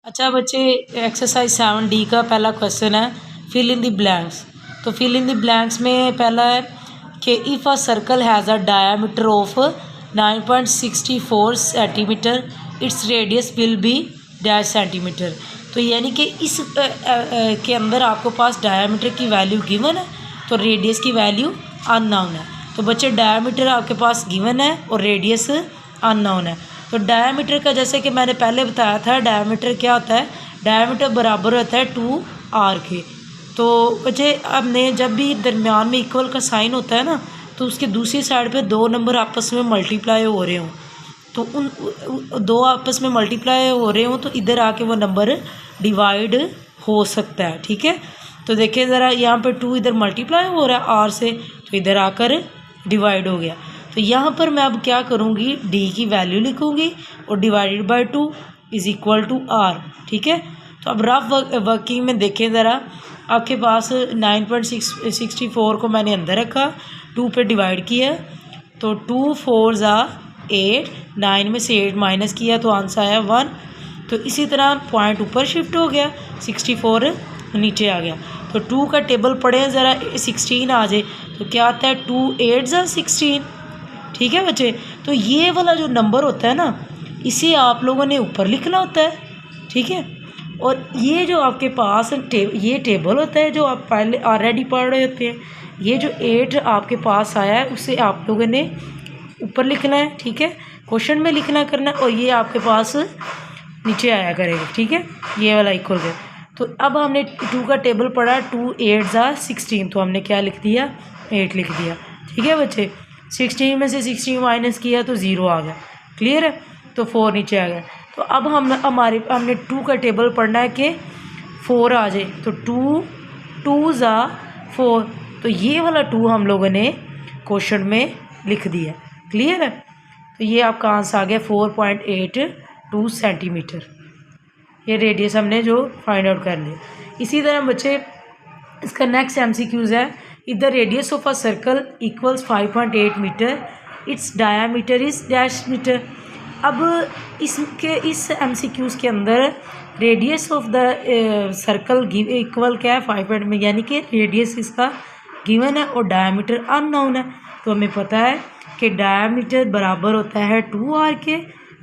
अच्छा बच्चे, exercise 7D का पहला क्वेश्चन है फिल इन द ब्लैंक्स। तो फिल इन द ब्लैंक्स में पहला है कि if a circle has a diameter of 9.64 centimetre its radius will be dash centimetre. तो यानी कि इस के अंदर आपको पास डायामीटर की वैल्यू गिवन है तो रेडियस की वैल्यू अननोन है। तो बच्चे डायामीटर आपके पास गिवन है और रेडियस अननोन है। तो डायामीटर का जैसे कि मैंने पहले बताया था, डायामीटर क्या होता है, डायामीटर बराबर होता है 2r के। तो बच्चे हमने जब भी दरमियान में इक्वल का साइन होता है ना, तो उसके दूसरी साइड पे दो नंबर आपस में मल्टीप्लाई हो रहे हों, तो उन दो आपस में मल्टीप्लाई हो रहे हों तो इधर आके वो नंबर डिवाइड हो सकता है। ठीक है, तो देखिए ज़रा, यहाँ पे 2 इधर मल्टीप्लाई हो रहा है r से, तो इधर आकर डिवाइड हो गया। तो यहाँ पर मैं अब क्या करूँगी, d की वैल्यू लिखूँगी और divided by 2 is equal to r। ठीक है, तो अब रफ वर्किंग में देखें ज़रा, आपके पास 9.64 को मैंने अंदर रखा, 2 पे डिवाइड किया, तो 2 4 ज़ा 8, 9 में से 8 माइनस किया तो आंसर आया 1। तो इसी तरह पॉइंट ऊपर शिफ्ट हो गया, 64 नीचे आ गया। तो 2 का टेबल पढ़े ज़रा, 16 आ जाए तो क्या आता है, 2 8 ज़ा 16। ठीक है बच्चे, तो ये वाला जो नंबर होता है ना, इसे आप लोगों ने ऊपर लिखना होता है। ठीक है, और ये जो आपके पास ये टेबल होता है जो आप पहले ऑलरेडी पढ़ रहे होते हैं, ये जो 8 आपके पास आया है उसे आप लोगों ने ऊपर लिखना है। ठीक है, क्वेश्चन में लिखना करना है, और ये आपके पास नीचे आया करेगा। ठीक है, ये वाला इक्वल है। तो अब हमने 2 का टेबल पढ़ा, 2 8 ज़ा 16, तो हमने क्या लिख दिया, 8 लिख दिया। ठीक है बच्चे, 16 में से 16 माइनस किया तो 0 आ गया। क्लियर है, तो 4 नीचे आ गया। तो अब हमने 2 का टेबल पढ़ना है कि 4 आ जाए, तो 2 ज़ा 4, तो ये वाला 2 हम लोगों ने क्वेश्चन में लिख दिया। क्लियर है, तो ये आपका आंसर आ गया 4.82 सेंटीमीटर। ये रेडियस हमने जो फाइंड आउट कर लिया। इसी तरह बच्चे इसका नेक्स्ट MCQs है, if the radius of a circle equals 5.8 meter it's diameter is dash meter. अब इस MCQs के अंदर radius of the circle equal क्या है, 5 में, यानी कि रेडियस इसका गिवन है और डायामीटर अननोन है। तो हमें पता है कि डायामीटर बराबर होता है 2r के,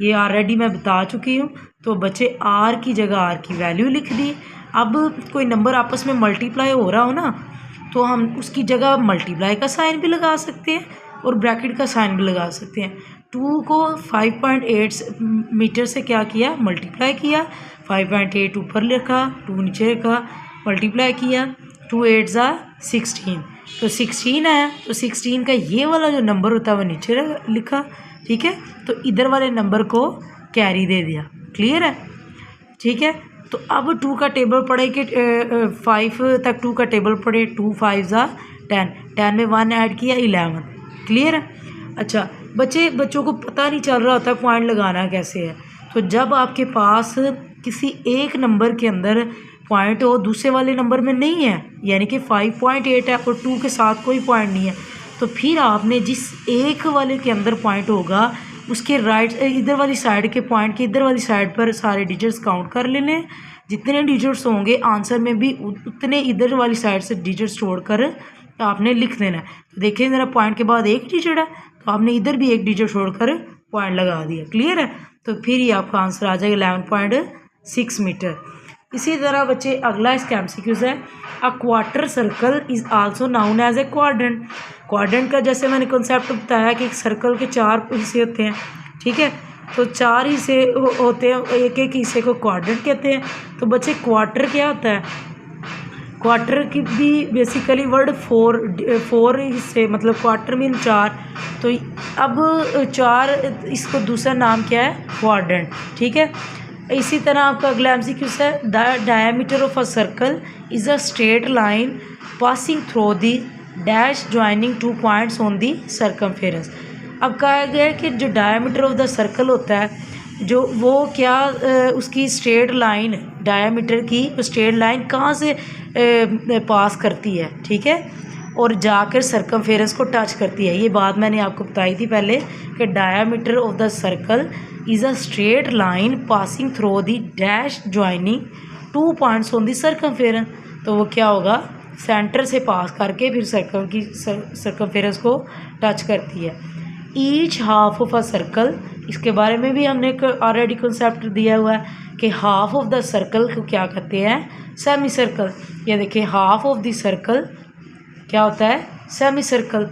ये ऑलरेडी मैं बता चुकी हूँ। तो बच्चे r की जगह r की वैल्यू लिख दी। अब कोई नंबर आपस में मल्टीप्लाई हो रहा हो ना, तो हम उसकी जगह मल्टीप्लाई का साइन भी लगा सकते हैं और ब्रैकेट का साइन भी लगा सकते हैं। 2 को 5.8 मीटर से क्या किया, मल्टीप्लाई किया, 5.8 ऊपर लिखा, 2 नीचे रखा, मल्टीप्लाई किया, 2 8 ज़ा 16, तो 16 है। तो 16 का ये वाला जो नंबर होता है वो नीचे लिखा। ठीक है, तो इधर वाले नंबर को कैरी दे दिया। क्लियर है, ठीक है। तो अब 2 का टेबल पढ़े कि 5 तक 2 का टेबल पढ़े, 2 5 ज़ा 10, 10 में 1 ऐड किया 11। क्लियर है। अच्छा बच्चों को पता नहीं चल रहा होता पॉइंट लगाना कैसे है। तो जब आपके पास किसी एक नंबर के अंदर पॉइंट हो, दूसरे वाले नंबर में नहीं है, यानी कि 5.8 है और 2 के साथ कोई पॉइंट नहीं है, तो फिर आपने जिस एक वाले के अंदर पॉइंट होगा उसके राइट इधर वाली साइड के पॉइंट के इधर वाली साइड पर सारे डिजिट्स काउंट कर लेने। जितने डिजिट्स होंगे आंसर में भी उतने इधर वाली साइड से डिजिट्स छोड़कर आपने लिख देना है। तो देखिए ज़रा, पॉइंट के बाद एक डिजिट है तो आपने इधर भी एक डिजिट छोड़कर पॉइंट लगा दिया। क्लियर है, तो फिर ये आपका आंसर आ जाएगा 11.6 मीटर। इसी तरह बच्चे अगला इसका MCQs है, a quarter circle is also known as a quadrant. Quadrant का जैसे मैंने कॉन्सेप्ट बताया कि एक सर्कल के 4 हिस्से होते हैं। ठीक है, तो 4 हिस्से होते हैं, एक एक हिस्से को क्वाड्रेंट कहते हैं। तो बच्चे क्वार्टर क्या होता है, क्वार्टर की भी बेसिकली वर्ड 4 हिस्से, मतलब क्वार्टर मीन 4। तो अब 4, इसको दूसरा नाम क्या है, क्वाड्रेंट। ठीक है, इसी तरह आपका अगला MCQs है, the diameter of a circle is a straight line passing through the dash joining 2 points on the circumference. अब कहा गया है कि जो डायमीटर ऑफ द सर्कल होता है, जो वो क्या उसकी स्ट्रेट लाइन, डायमीटर की स्ट्रेट लाइन कहाँ से पास करती है। ठीक है, और जाकर सर्कमफेरेंस को टच करती है। ये बात मैंने आपको बताई थी पहले कि diameter of the circle is a straight line passing through the dash joining 2 points on the circumference. तो वो क्या होगा, सेंटर से पास करके फिर सर्कल की सर्कमफेरेंस को टच करती है। Each half of a circle, इसके बारे में भी हमने एक ऑलरेडी कंसेप्ट दिया हुआ है कि हाफ ऑफ द सर्कल को क्या कहते हैं, सेमी सर्कल। ये देखिए हाफ ऑफ द सर्कल क्या होता है, सेमी सर्कल।